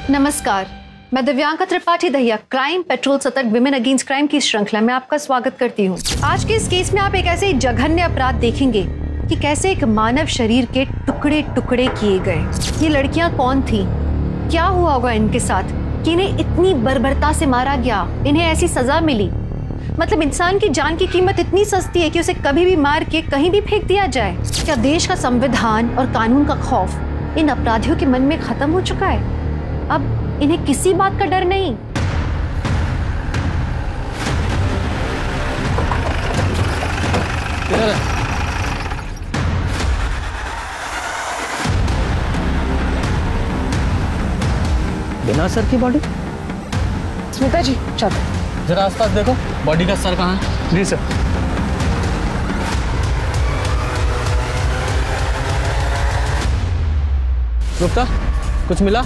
नमस्कार, मैं Divyanka Tripathi Dahiya crime petrol सतर्क विमेन अगेंस्ट क्राइम की श्रृंखला में आपका स्वागत करती हूँ। आज के इस केस में आप एक ऐसे जघन्य अपराध देखेंगे कि कैसे एक मानव शरीर के टुकड़े टुकड़े किए गए। ये लड़कियां कौन थी, क्या हुआ होगा इनके साथ कि इन्हें इतनी बर्बरता से मारा गया, इन्हें ऐसी सजा मिली। मतलब इंसान की जान की कीमत इतनी सस्ती है कि उसे कभी भी मार के कहीं भी फेंक दिया जाए। क्या देश का संविधान और कानून का खौफ इन अपराधियों के मन में खत्म हो चुका है? अब इन्हें किसी बात का डर नहीं। बिना सर की बॉडी? स्मिता जी चलो जरा आसपास देखो, बॉडी का सर कहाँ है? जी सर। गुप्ता, कुछ मिला?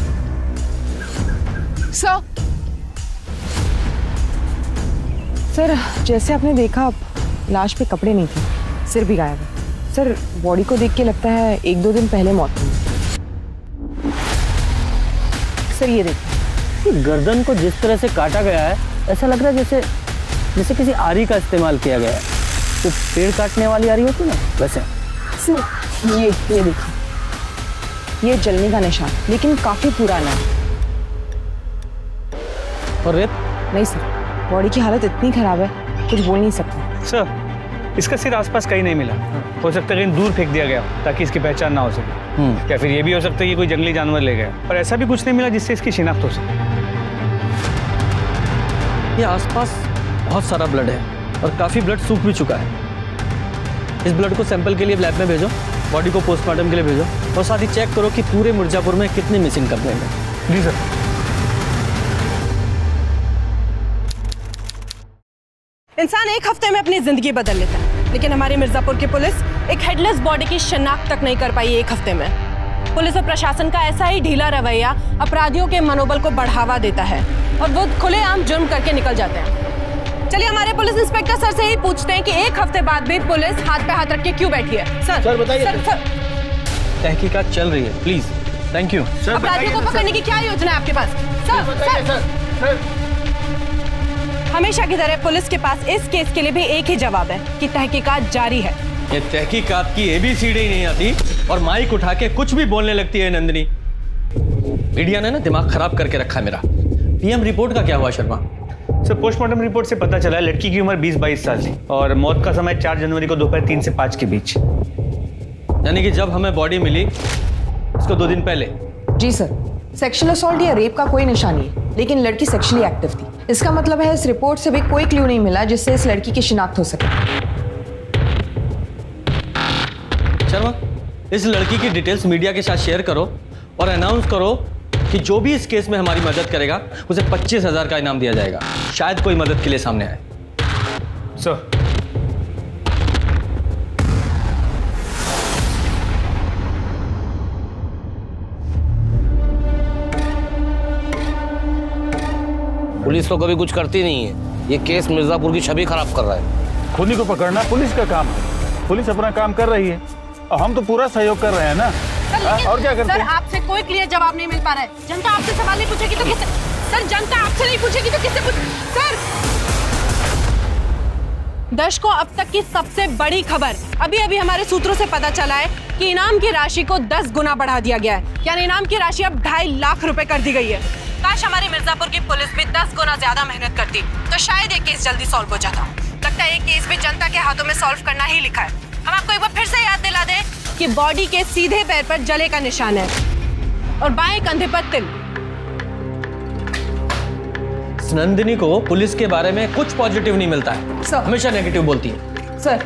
सर जैसे आपने देखा लाश पे कपड़े नहीं थे, सिर भी गायब है। सर बॉडी को देख के लगता है 1-2 दिन पहले मौत हुई। सर ये देखिए, गर्दन को जिस तरह से काटा गया है ऐसा लग रहा है जैसे किसी आरी का इस्तेमाल किया गया है। तो पेड़ काटने वाली आरी होती ना वैसे। सर ये देखिए, ये जलने का निशान, लेकिन काफी पुराना है। और रेत? नहीं सर, बॉडी की हालत इतनी खराब है कुछ बोल नहीं सकते। सर इसका सिर आसपास कहीं नहीं मिला। हो सकता है कहीं दूर फेंक दिया गया ताकि इसकी पहचान ना हो सके, या फिर ये भी हो सकता है कि कोई जंगली जानवर ले गया। और ऐसा भी कुछ नहीं मिला जिससे इसकी शिनाख्त हो सके। ये आसपास बहुत सारा ब्लड है और काफी ब्लड सूख भी चुका है। इस ब्लड को सैंपल के लिए लैब में भेजो, बॉडी को पोस्टमार्टम के लिए भेजो और साथ ही चेक करो कि पूरे मिर्जापुर में कितने मिसिंग कंप्लेंट है। जी सर। इंसान एक हफ्ते में अपनी जिंदगी बदल लेता है, लेकिन हमारी मिर्जापुर की पुलिस एक हेडलेस बॉडी की शिनाख्त तक नहीं कर पाई एक हफ्ते में। पुलिस और प्रशासन का ऐसा ही ढीला रवैया अपराधियों के मनोबल को बढ़ावा देता है और वो खुलेआम जुर्म करके निकल जाते हैं। चलिए हमारे पुलिस इंस्पेक्टर सर से ही पूछते हैं कि एक हफ्ते बाद भी पुलिस हाथ पे हाथ रख के क्यों बैठी है। सर बताइए। सर तहकीकात चल रही है, प्लीज। Thank you. अपराधियों को पकड़ने की क्या योजना है आपके पास? सर हमेशा की तरह पुलिस के पास इस केस के लिए भी एक ही जवाब है कि तहकीकात जारी है। ये तहकीकात की ABCD ही नहीं आती और माइक उठा के कुछ भी बोलने लगती है नंदिनी। मीडिया ने ना दिमाग खराब करके रखा है मेरा। PM रिपोर्ट का क्या हुआ शर्मा? सर पोस्टमार्टम रिपोर्ट से पता चला है लड़की की उम्र 20-22 साल थी और मौत का समय 4 जनवरी को दोपहर 3 से 5 के बीच। यानी कि जब हमें बॉडी मिली उसको 2 दिन पहले। जी सर, सेक्सुअल असॉल्ट या रेप का कोई निशान नहीं है, लेकिन लड़की सेक्सुअली एक्टिव थी। इसका मतलब है इस रिपोर्ट से भी कोई क्लू नहीं मिला जिससे इस लड़की की शिनाख्त हो सके। शर्मा, इस लड़की की डिटेल्स मीडिया के साथ शेयर करो और अनाउंस करो कि जो भी इस केस में हमारी मदद करेगा उसे 25,000 का इनाम दिया जाएगा। शायद कोई मदद के लिए सामने आए। सर पुलिस तो कभी कुछ करती नहीं है। ये केस मिर्जापुर की छवि खराब कर रहा है। खूनी को पकड़ना पुलिस का काम है। पुलिस अपना काम कर रही है और हम तो पूरा सहयोग कर रहे हैं ना। और क्या करते हैं? सर आपसे कोई क्लियर जवाब नहीं मिल पा रहा है। जनता आपसे सवाल नहीं पूछेगी तो किससे? सर जनता आपसे नहीं पूछेगी तो किससे पूछ? सर दर्शकों, अब तक की सबसे बड़ी खबर अभी अभी हमारे सूत्रों से पता चला है कि इनाम की राशि को 10 गुना बढ़ा दिया गया है। यानी इनाम की राशि अब 2.5 लाख रुपए कर दी गई है। काश हमारी मिर्जापुर की पुलिस भी 10 गुना ज्यादा मेहनत करती तो शायद ये केस जल्दी सॉल्व हो जाता। लगता है ये केस भी जनता के हाथों में सॉल्व करना ही लिखा है। हम आपको एक बार फिर से याद दिला दें कि बॉडी के सीधे पैर पर जले का निशान है और बाएं कंधे पर तिल। नंदिनी को पुलिस के बारे में कुछ पॉजिटिव नहीं मिलता है, हमेशा नेगेटिव बोलती है। सर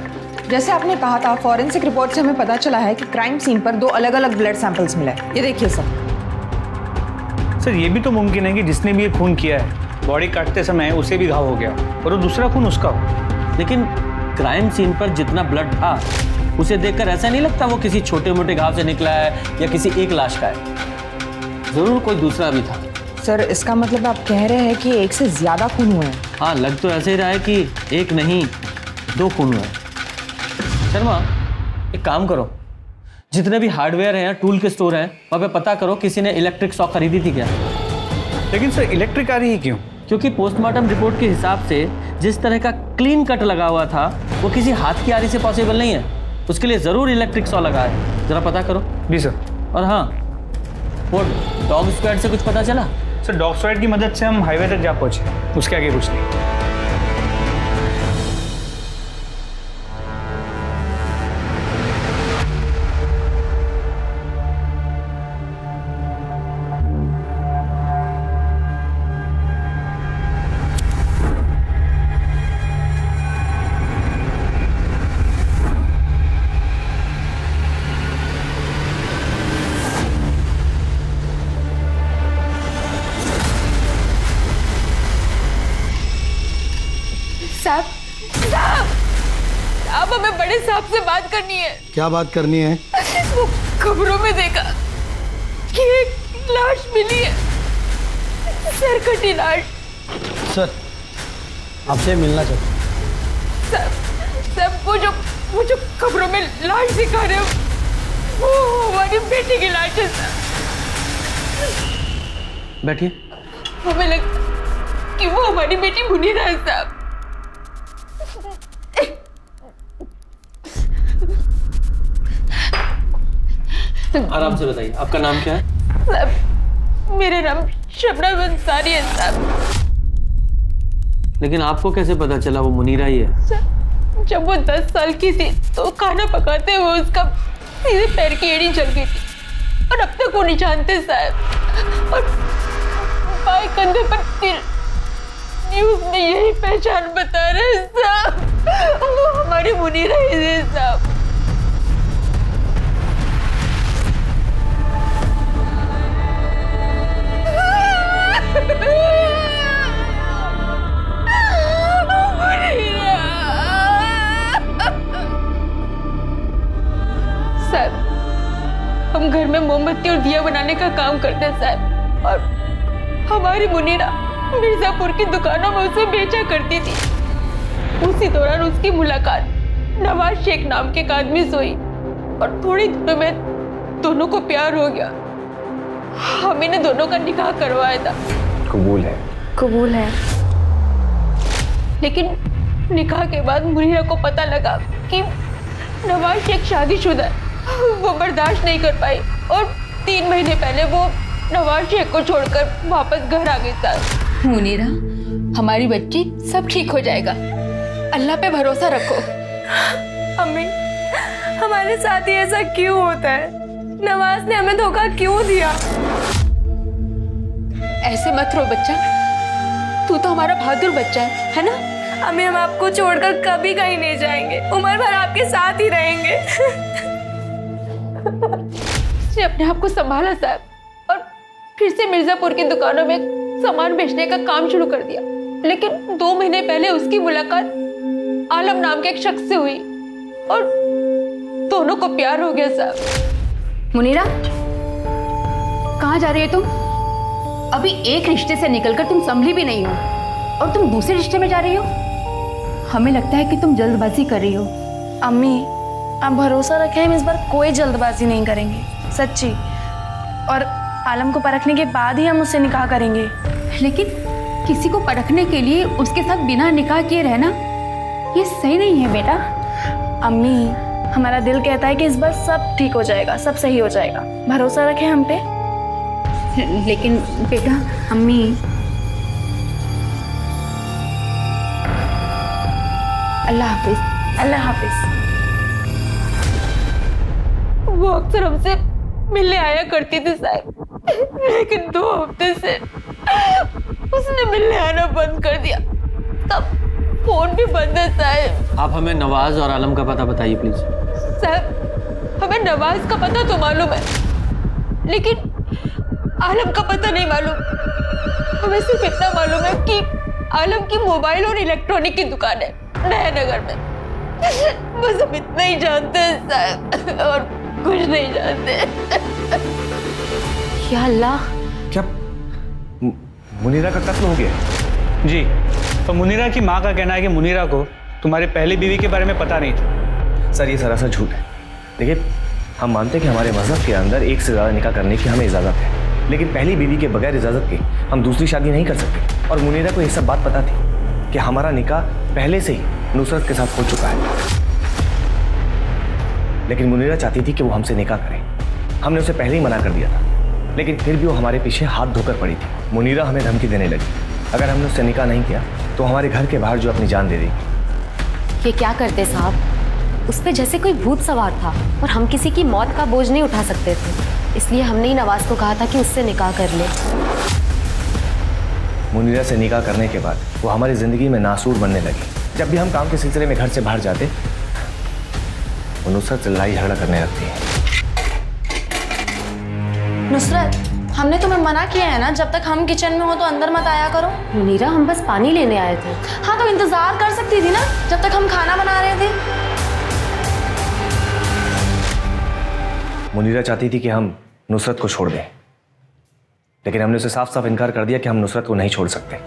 जैसे आपने कहा था, फॉरेंसिक रिपोर्ट से हमें पता चला है कि क्राइम सीन पर 2 अलग-अलग ब्लड सैंपल्स मिले। ये देखिए सर ये भी तो मुमकिन है कि जिसने भी ये खून किया है बॉडी काटते समय उसे भी घाव हो गया और वो दूसरा खून उसका हो। लेकिन क्राइम सीन पर जितना ब्लड था उसे देखकर ऐसा नहीं लगता वो किसी छोटे मोटे घाव से निकला है या किसी एक लाश का है। जरूर कोई दूसरा भी था। सर इसका मतलब आप कह रहे हैं कि एक से ज्यादा खून हुए हैं? हाँ, लग तो ऐसे ही रहा है कि एक नहीं 2 खून हुए। शर्मा एक काम करो, जितने भी हार्डवेयर हैं, टूल के स्टोर हैं, वहाँ पे पता करो किसी ने इलेक्ट्रिक शॉक खरीदी थी क्या। लेकिन सर इलेक्ट्रिक आ रही है क्यों? क्योंकि पोस्टमार्टम रिपोर्ट के हिसाब से जिस तरह का क्लीन कट लगा हुआ था वो किसी हाथ की आरी से पॉसिबल नहीं है। उसके लिए जरूर इलेक्ट्रिक सॉ लगा है। जरा पता करो। जी सर। और हाँ, वो डॉग स्क्वाड से कुछ पता चला? सर डॉग स्क्वाड की मदद से हम हाईवे तक जा पहुंचे, उसके आगे कुछ नहीं। अब हमें बड़े साहब से बात करनी है। क्या बात करनी है? वो खबरों में देखा कि एक लाश मिली है, सर कटी लाश। सर आपसे मिलना चाहता हूँ। सर वो जो खबरों में लाश दिखा रहे हो वो हमारी बेटी की लाश है सर। बैठिए। हमें लगता कि वो हमारी बेटी मुनीरा है साहब। आराम से बताइए, आपका नाम क्या है? साहब मेरा नाम शबनम अंसारी है साहब। लेकिन आपको कैसे पता चला वो मुनीरा ही है? सर जब वो 10 साल की थी तो खाना पकाते हुए उसका सीधे पैर की एड़ी जल गई थी और अब तक वो नहीं जानते साहब। और बाएं कंधे पर तिल, न्यूज में यही पहचान बता रहे हैं साहब, वो हमारी मुनीरा ही है साहब। साहब हम घर में मोमबत्ती और दिया बनाने का काम करते हैं साहब, और हमारी मुनीरा मिर्जापुर की दुकानों में उसे बेचा करती थी। उसी दौरान उसकी मुलाकात नवाज शेख नाम के एक आदमी से हुई और थोड़ी देर में दोनों को प्यार हो गया। हम इन्हें दोनों का निकाह करवाया था। कबूल है? कबूल है। लेकिन निकाह के बाद मुनीरा को पता लगा कि नवाज शेख शादीशुदा है। वो बर्दाश्त नहीं कर पाई और 3 महीने पहले वो नवाज शेख को छोड़कर वापस घर आ गई साहब। मुनीरा हमारी बच्ची सब ठीक हो जाएगा, अल्लाह पे भरोसा रखो। अम्मी हमारे साथ ही ऐसा क्यों होता है? नवाज ने हमें धोखा क्यों दिया? ऐसे मत रो बच्चा, तू तो हमारा बहादुर बच्चा है ना? अम्मी हम आपको छोड़कर कभी कहीं नहीं जाएंगे, उम्र भर आपके साथ ही रहेंगे। उसने अपने आप को संभाला साहब और फिर से मिर्जापुर की दुकानों में सामान बेचने का काम शुरू कर दिया। लेकिन 2 महीने पहले उसकी मुलाकात आलम नाम के एक शख्स से हुई और दोनों को प्यार हो गया साहब। मुनीरा कहाँ जा रही है तुम? अभी एक रिश्ते से निकलकर तुम संभली भी नहीं हो और तुम दूसरे रिश्ते में जा रही हो। हमें लगता है कि तुम जल्दबाजी कर रही हो। अम्मी आप भरोसा रखें, हम इस बार कोई जल्दबाजी नहीं करेंगे, सच्ची। और आलम को परखने के बाद ही हम उससे निकाह करेंगे। लेकिन किसी को परखने के लिए उसके साथ बिना निकाह किए रहना ये सही नहीं है बेटा। अम्मी हमारा दिल कहता है कि इस बार सब ठीक हो जाएगा, सब सही हो जाएगा, भरोसा रखें हम पे। लेकिन बेटा अम्मी अल्लाह हाफिज। अल्लाह हाफिज। वो अक्सर हमसे मिलने आया करती थी साहब, लेकिन 2 हफ्ते से उसने मिलने आना बंद कर दिया। तब फोन भी बंद है साहब। आप हमें नवाज और आलम का पता बताइए प्लीज। साहब हमें नवाज का पता तो मालूम है, लेकिन आलम का पता नहीं मालूम। हमें सिर्फ इतना मालूम है कि आलम की मोबाइल और इलेक्ट्रॉनिक की दुकान है नया नगर में। बस हम इतना ही जानते हैं साहब, और कुछ नहीं जानते। या अल्लाह, क्या मुनीरा का कत्ल हो गया? जी, तो मुनीरा की माँ का कहना है कि मुनीरा को तुम्हारी पहली बीवी के बारे में पता नहीं था। सर ये सरासर झूठ है। देखिए हम मानते हैं कि हमारे मजहब के अंदर एक से ज़्यादा निकाह करने की हमें इजाज़त है, लेकिन पहली बीवी के बगैर इजाजत के हम दूसरी शादी नहीं कर सकते। और मुनीरा को यह सब बात पता थी कि हमारा निकाह पहले से ही नुसरत के साथ हो चुका है, लेकिन मुनीरा चाहती थी कि वो हमसे निकाह करे। हमने उसे पहले ही मना कर दिया था, लेकिन फिर भी वो हमारे पीछे हाथ धोकर पड़ी थी। मुनीरा हमें धमकी देने लगी, अगर हमने उससे निकाह नहीं किया तो हमारे घर के बाहर जो अपनी जान दे देगी। ये क्या करते साहब, उस पे जैसे कोई भूत सवार था और हम किसी की मौत का बोझ नहीं उठा सकते थे, इसलिए हमने ही नवाज को कहा था कि उससे निकाह कर ले। मुनीरा से निकाह करने के बाद वो हमारी जिंदगी में नासूर बनने लगी। जब भी हम काम के सिलसिले में घर से बाहर जाते, वो नुसरत से लड़ाई झगड़ा करने लगती है। नुसरत, हमने तुम्हें मना किया है ना, जब तक हम किचन में हो तो अंदर मत आया करो। मुनीरा, हम बस पानी लेने आए थे। हाँ तो इंतजार कर सकती थी ना, जब तक हम खाना बना रहे थे। मुनीरा चाहती थी कि हम नुसरत को छोड़ दें, लेकिन हमने उसे साफ साफ इनकार कर दिया कि हम नुसरत को नहीं छोड़ सकते।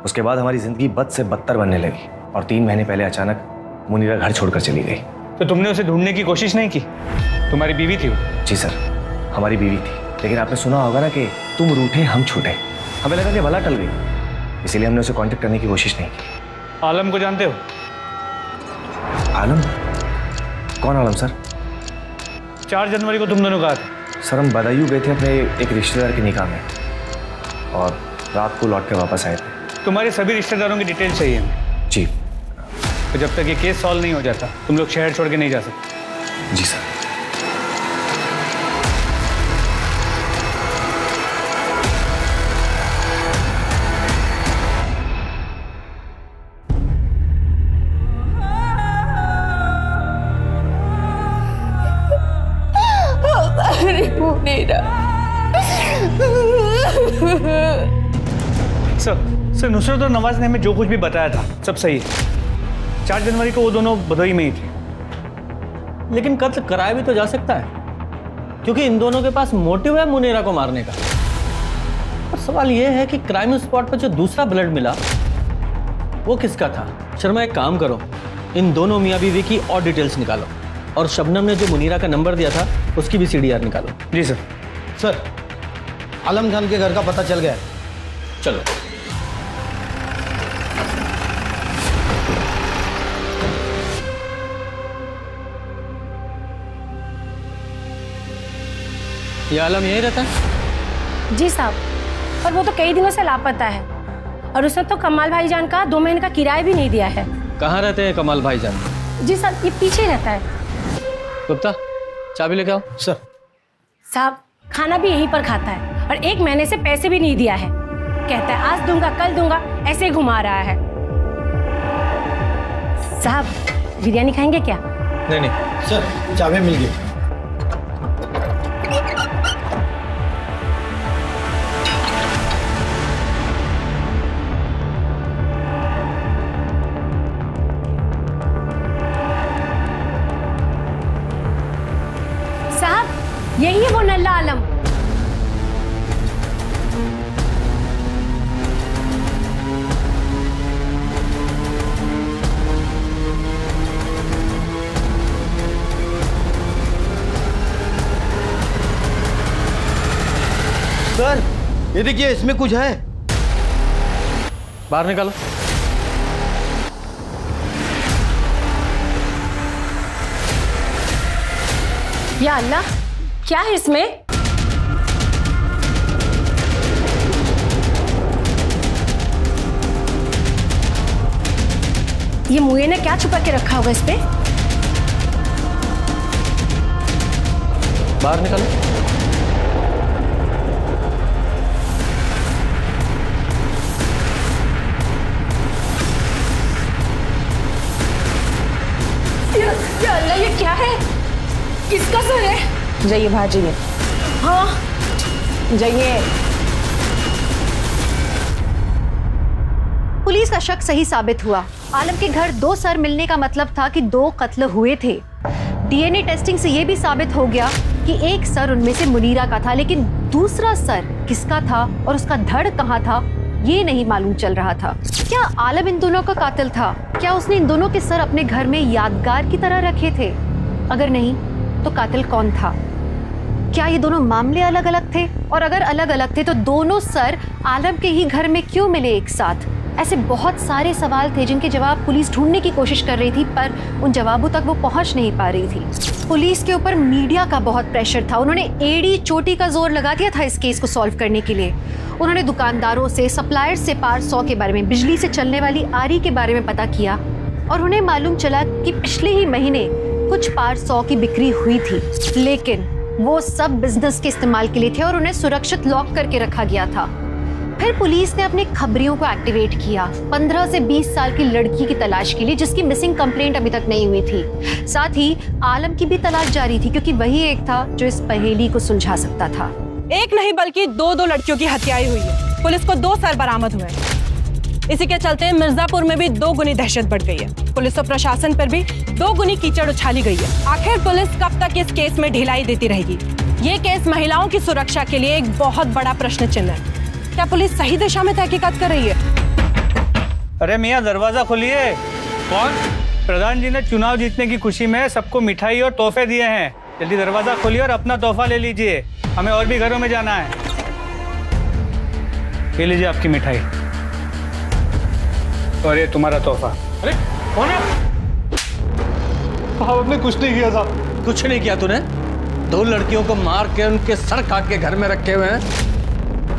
उसके बाद हमारी जिंदगी बद से बदतर बनने लगी और 3 महीने पहले अचानक मुनीरा घर छोड़कर चली गई। तो तुमने उसे ढूंढने की कोशिश नहीं की? तुम्हारी बीवी थी वो? जी सर, हमारी बीवी थी, लेकिन आपने सुना होगा ना कि तुम रूठे हम छूटे। हमें लगा कि भला टल गई, इसीलिए हमने उसे कांटेक्ट करने की कोशिश नहीं की। आलम को जानते हो? आलम? कौन आलम सर? 4 जनवरी को तुम दोनों कहा था। सर हम बदायूं गए थे अपने एक रिश्तेदार के निकाह में और रात को लौट कर वापस आए थे। तुम्हारे सभी रिश्तेदारों की डिटेल चाहिए हमें। जी। तो जब तक ये केस सॉल्व नहीं हो जाता तुम लोग शहर छोड़ के नहीं जा सकते। जी सर। सर नुसरत और नवाज ने हमें जो कुछ भी बताया था सब सही है। 4 जनवरी को वो दोनों बदोई में ही थे। लेकिन कत्ल कराया भी तो जा सकता है, क्योंकि इन दोनों के पास मोटिव है मुनीरा को मारने का। और सवाल यह है कि क्राइम स्पॉट पर जो दूसरा ब्लड मिला वो किसका था? शर्मा, एक काम करो, इन दोनों मियाँ बीवी की और डिटेल्स निकालो और शबनम ने जो मुनीरा का नंबर दिया था उसकी भी CDR निकालो। जी सर। सर, आलम खान के घर का पता चल गया है। चलो। ये आलम यही रहता है? जी साहब, और वो तो कई दिनों से लापता है और उसने तो कमाल भाईजान का 2 महीने का किराया भी नहीं दिया है। कहाँ रहते हैं कमाल भाईजान? जी साहब, ये पीछे ही रहता है। गुप्ता, चाबी लेके आओ। सर। साहब, खाना भी यहीं पर खाता है और 1 महीने से पैसे भी नहीं दिया है। कहता है आज दूंगा कल दूंगा, ऐसे ही घुमा रहा है। साहब, बिरयानी खाएंगे क्या? नहीं नहीं सर, चाबी मिल गई। साहब, यही है वो नल्ला आलम। सर, ये देखिए, इसमें कुछ है। बाहर निकालो। या अल्लाह, क्या है इसमें? ये मुए ने क्या छुपा के रखा होगा इस पे? बाहर निकालो। या अल्लाह, ये क्या है? किसका सर है? जाइए बाहर जाइए। हाँ जाइए। पुलिस का शक सही साबित हुआ। आलम के घर 2 सर मिलने का मतलब था कि 2 कत्ल हुए थे। DNA टेस्टिंग से यह भी साबित हो गया कि एक सर उनमें से मुनीरा का था, लेकिन दूसरा सर किसका था और उसका धड़ कहाँ था ये नहीं मालूम चल रहा था। क्या आलम इन दोनों का कातिल था? क्या उसने इन दोनों के सर अपने घर में यादगार की तरह रखे थे? अगर नहीं तो कातिल कौन था? क्या ये दोनों मामले अलग अलग थे? और अगर अलग अलग थे तो दोनों सर आलम के ही घर में क्यों मिले एक साथ? ऐसे बहुत सारे सवाल थे जिनके जवाब पुलिस ढूंढने की कोशिश कर रही थी, पर उन जवाबों तक वो पहुंच नहीं पा रही थी। पुलिस के ऊपर मीडिया का बहुत प्रेशर था। उन्होंने एड़ी चोटी का जोर लगा दिया था इस केस को सॉल्व करने के लिए। उन्होंने दुकानदारों से, सप्लायर से पार 100 के बारे में, बिजली से चलने वाली आरी के बारे में पता किया और उन्हें मालूम चला कि पिछले ही महीने कुछ पार 100 की बिक्री हुई थी, लेकिन वो सब बिजनेस के इस्तेमाल के लिए थे और उन्हें सुरक्षित लॉक करके रखा गया था। फिर पुलिस ने अपने खबरियों को एक्टिवेट किया 15 से 20 साल की लड़की की तलाश के लिए, जिसकी मिसिंग कंप्लेंट अभी तक नहीं हुई थी। साथ ही आलम की भी तलाश जारी थी, क्योंकि वही एक था जो इस पहेली को सुलझा सकता था। एक नहीं बल्कि दो लड़कियों की हत्याएं हुई है। पुलिस को 2 सर बरामद हुए हैं। इसी के चलते मिर्जापुर में भी 2 गुनी दहशत बढ़ गई है। पुलिस और प्रशासन पर भी 2 गुनी कीचड़ उछाली गई है। आखिर पुलिस कब तक इस केस में ढिलाई देती रहेगी? ये केस महिलाओं की सुरक्षा के लिए एक बहुत बड़ा प्रश्न चिन्ह है। क्या पुलिस सही दिशा में तहकीकात कर रही है? अरे मियाँ, दरवाजा खोलिए। कौन? प्रधान जी ने चुनाव जीतने की खुशी में सबको मिठाई और तोहफे दिए हैं। जल्दी दरवाजा खोलिए और अपना तोहफा ले लीजिए। हमें और भी घरों में जाना है। ये लीजिए आपकी मिठाई और ये तुम्हारा तोहफा। अरे कौन है? आपने कुछ नहीं किया साहब। कुछ नहीं किया तूने? 2 लड़कियों को मार के उनके सर काट के घर में रखे हुए हैं,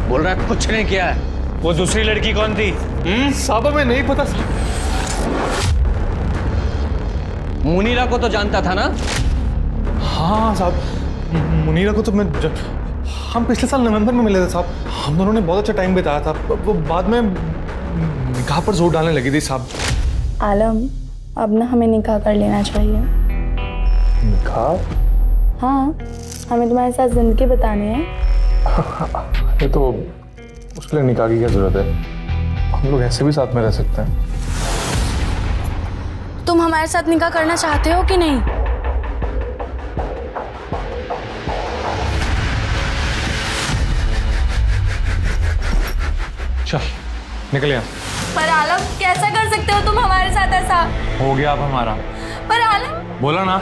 बोल रहा है कुछ नहीं किया है। वो दूसरी लड़की कौन थी? साहब हमें नहीं पता। मुनीरा को तो जानता था ना? हाँ साहब, मुनीरा को तो हम पिछले साल नवंबर में मिले थे साहब। हम दोनों ने बहुत अच्छा टाइम बिताया था। वो बाद में निकाह पर जोर डालने लगी थी साहब। आलम, अब ना हमें निकाह कर लेना चाहिए। निकाह? हाँ, हमें तुम्हारे साथ जिंदगी बतानी है। ये तो उसके लिए निकाह की क्या जरूरत है? हम लोग ऐसे भी साथ में रह सकते हैं। तुम हमारे साथ निकाह करना चाहते हो कि नहीं? चल निकल यहाँ। पर आलम, कैसा कर सकते हो तुम हमारे साथ ऐसा? हो गया अब हमारा। पर आलम, बोला ना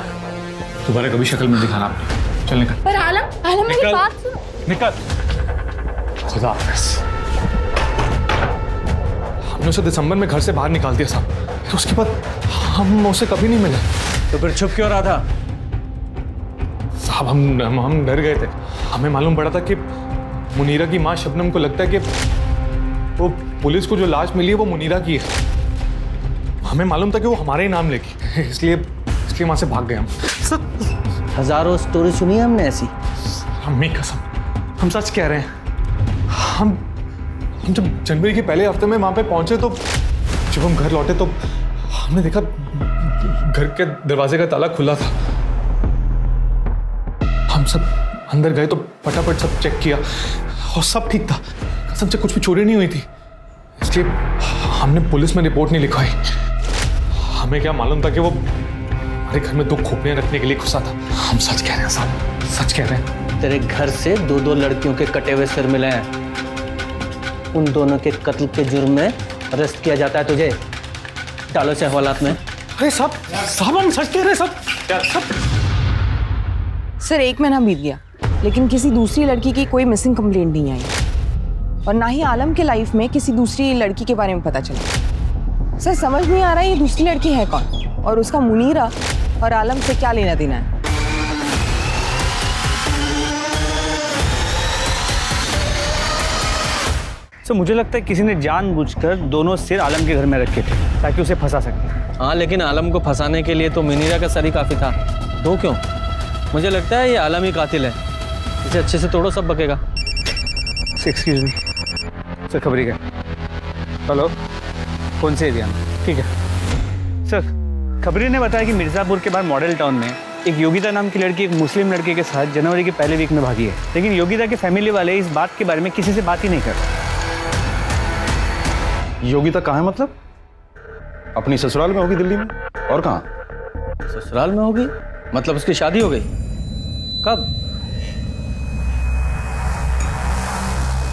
दोबारा कभी शक्ल में दिखाना आपने। चल निकल। पर आलम मेरी बात सुनो। निकल। खुदा हाफिज़। हमने उसे दिसंबर में घर से बाहर निकाल दिया साहब। तो उसके बाद हम उसे कभी नहीं मिले। तो फिर छुप क्यों रहा था? साहब हम डर गए थे। हमें मालूम पड़ा था कि मुनीरा की माँ शबनम को लगता है कि वो पुलिस को जो लाश मिली है वो मुनीरा की है। हमें मालूम था कि वो हमारे ही नाम लेगी, इसलिए वहां से भाग गए हम। हजारों स्टोरी सुनी हमने ऐसी। अम्मी कसम, हम सच कह रहे हैं। हम जब जनवरी के पहले हफ्ते में वहां पे पहुंचे तो जब हम घर लौटे तो हमने देखा घर के दरवाजे का ताला खुला था। हम सब अंदर गए तो फटाफट सब चेक किया और सब ठीक था। कसम से कुछ भी चोरी नहीं हुई थी, इसलिए हमने पुलिस में रिपोर्ट नहीं लिखवाई। हमें क्या मालूम था कि वो हमारे घर में 2 खोपड़ियां रखने के लिए घुसा था। हम सच कह रहे हैं साहब, सच कह रहे हैं। तेरे घर से 2 लड़कियों के कटे हुए सिर मिले हैं। उन दोनों के कत्ल के जुर्म में अरेस्ट किया जाता है तुझे। डालो से हवालात में। अरे साहब हम सच कह रहे हैं सब। सर 1 महीना बीत गया लेकिन किसी दूसरी लड़की की कोई मिसिंग कंप्लेंट नहीं आई और ना ही आलम के लाइफ में किसी दूसरी लड़की के बारे में पता चला। सर समझ नहीं आ रहा है ये दूसरी लड़की है कौन और उसका मुनीरा और आलम से क्या लेना देना है। तो मुझे लगता है किसी ने जानबूझकर दोनों सिर आलम के घर में रखे थे ताकि उसे फंसा सके। हाँ, लेकिन आलम को फंसाने के लिए तो मुनीरा का सर ही काफी था। 2 क्यों? मुझे लगता है ये आलम ही कातिल है। इसे अच्छे से तोड़ो, सब बकेगा। एक्सक्यूज मी सर, खबरी का। हेलो, कौन से एरिया में? ठीक है सर। खबरी ने बताया कि मिर्ज़ापुर के बाहर मॉडल टाउन में एक योगिता नाम की लड़की एक मुस्लिम लड़के के साथ जनवरी के पहले वीक में भागी है, लेकिन योगिता के फैमिली वाले इस बात के बारे में किसी से बात ही नहीं कर रहे। योगिता कहाँ है? मतलब अपनी ससुराल में होगी दिल्ली में, और कहाँ? ससुराल में होगी मतलब उसकी शादी हो गई? कब?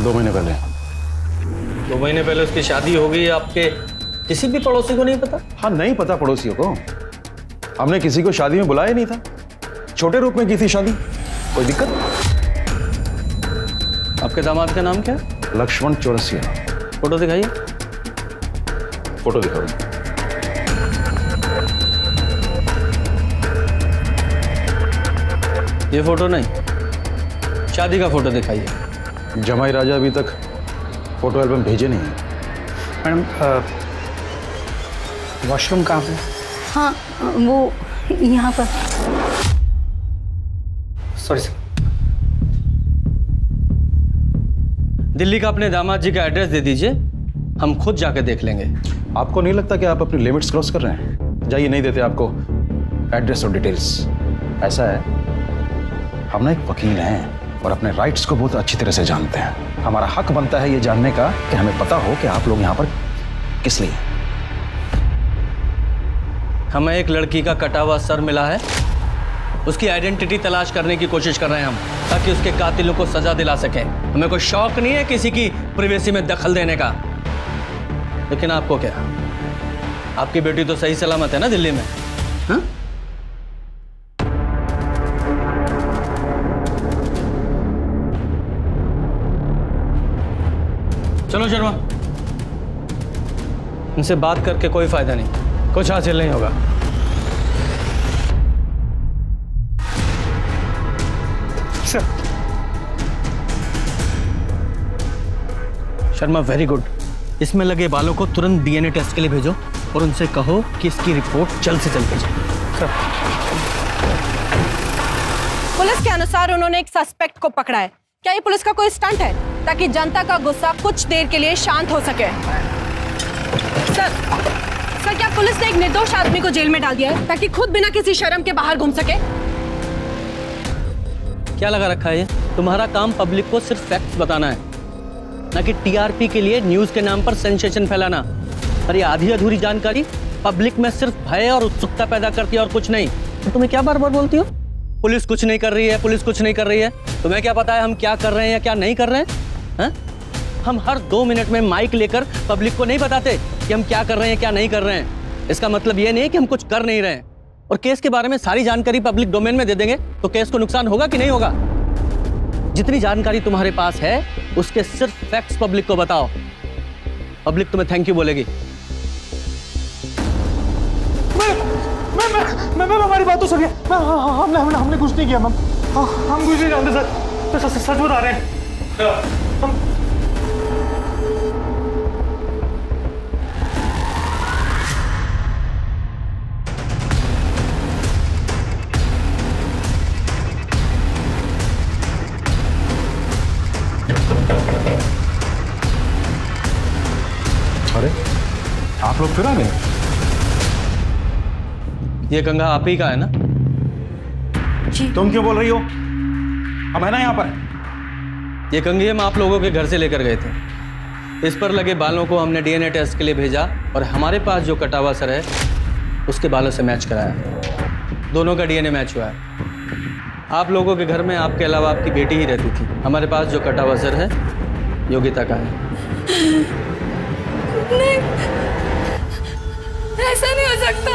2 महीने पहले। 2 महीने पहले उसकी शादी हो गई। आपके किसी भी पड़ोसी को नहीं पता? हाँ, नहीं पता पड़ोसियों को। हमने किसी को शादी में बुलाया नहीं था। छोटे रूप में की थी शादी। कोई दिक्कत? आपके दामाद का नाम क्या है? लक्ष्मण चौरसिया। फोटो दिखाइए। फोटो दिखाओ। ये फोटो नहीं, शादी का फोटो दिखाइए। जमाई राजा अभी तक फोटो एल्बम भेजे नहीं है। मैडम वॉशरूम कहाँ पे? हाँ वो यहाँ पर। Sorry sir. दिल्ली का अपने दामाद जी का एड्रेस दे दीजिए, हम खुद जाके देख लेंगे। आपको नहीं लगता कि आप अपनी लिमिट्स क्रॉस कर रहे हैं? जाइए, नहीं देते आपको एड्रेस और डिटेल्स। ऐसा है, हम ना एक वकील हैं और अपने राइट्स को बहुत अच्छी तरह से जानते हैं। हमारा हक बनता है ये जानने का कि हमें पता हो कि आप लोग यहाँ पर किस लिए। हमें एक लड़की का कटा हुआ सर मिला है, उसकी आइडेंटिटी तलाश करने की कोशिश कर रहे हैं हम, ताकि उसके कातिलों को सजा दिला सकें। हमें कोई शौक नहीं है किसी की प्राइवेसी में दखल देने का। लेकिन आपको क्या, आपकी बेटी तो सही सलामत है ना दिल्ली में? हा? चलो शर्मा, इनसे बात करके कोई फायदा नहीं, कुछ हासिल नहीं होगा। सर। Sharma very good. इसमें लगे बालों को तुरंत डीएनए टेस्ट के लिए भेजो और उनसे कहो कि इसकी रिपोर्ट जल्द से जल्द भेजें। सर। पुलिस के अनुसार उन्होंने एक सस्पेक्ट को पकड़ा है। क्या ये पुलिस का कोई स्टंट है ताकि जनता का गुस्सा कुछ देर के लिए शांत हो सके? सर क्या पुलिस ने एक निर्दोष आदमी को जेल में डाल दिया है ताकि खुद बिना किसी शर्म के बाहर घूम सके? क्या लगा रखा है ये? तुम्हारा काम पब्लिक को सिर्फ फैक्ट्स बताना है, ना कि टीआरपी के लिए न्यूज के नाम पर सेंसेशन फैलाना। और ये आधी अधूरी जानकारी पब्लिक में सिर्फ भय और उत्सुकता पैदा करती है और कुछ नहीं। तो तुम्हें क्या बार बार बोलती हो पुलिस कुछ नहीं कर रही है, पुलिस कुछ नहीं कर रही है? तुम्हें क्या पता है हम क्या कर रहे हैं या क्या नहीं कर रहे हैं? हम हर 2 मिनट में माइक लेकर पब्लिक को नहीं बताते कि हम क्या कर रहे हैं क्या नहीं कर रहे हैं। इसका मतलब ये नहीं कि हम कुछ कर नहीं रहे हैं। और केस के बारे में सारी जानकारी पब्लिक डोमेन में दे देंगे तो केस को नुकसान होगा कि नहीं होगा? जितनी जानकारी तुम्हारे पास है उसके सिर्फ फैक्ट्स पब्लिक को बताओ, पब्लिक तुम्हें थैंक यू बोलेगी। मैम हमारी बात तो सुनिए। हमने कुछ नहीं किया मैम, हम कुछ नहीं जानते सर, सच बता रहे हैं। अरे आप लोग फिर आ गए? ये कंघा आप ही का है ना? जी। तुम क्यों बोल रही हो? हम है ना यहाँ पर। ये कंघी हम आप लोगों के घर से लेकर गए थे। इस पर लगे बालों को हमने डीएनए टेस्ट के लिए भेजा और हमारे पास जो कटा हुआ सर है उसके बालों से मैच कराया। दोनों का डीएनए मैच हुआ है। आप लोगों के घर में आपके अलावा आपकी बेटी ही रहती थी। हमारे पास जो कटा हुआ सर है योगिता का है। नहीं, ऐसा नहीं हो सकता।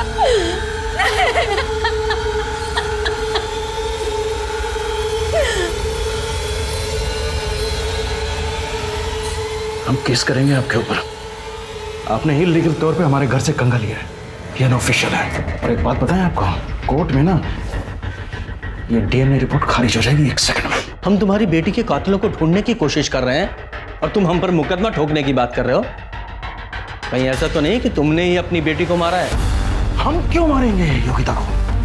हम केस करेंगे आपके ऊपर। आपने ही लीगल तौर पे हमारे घर से कंघा लिया है, ये अनऑफिशियल है। और एक बात बताएं आपको, कोर्ट में ना ये डीएनए रिपोर्ट खारिज हो जाएगी 1 सेकंड में। हम तुम्हारी बेटी के कातिलों को ढूंढने की कोशिश कर रहे हैं और तुम हम पर मुकदमा ठोकने की बात कर रहे हो। कहीं ऐसा तो नहीं कि तुमने ही अपनी बेटी को मारा है? हम क्यों मारेंगे योगिता को?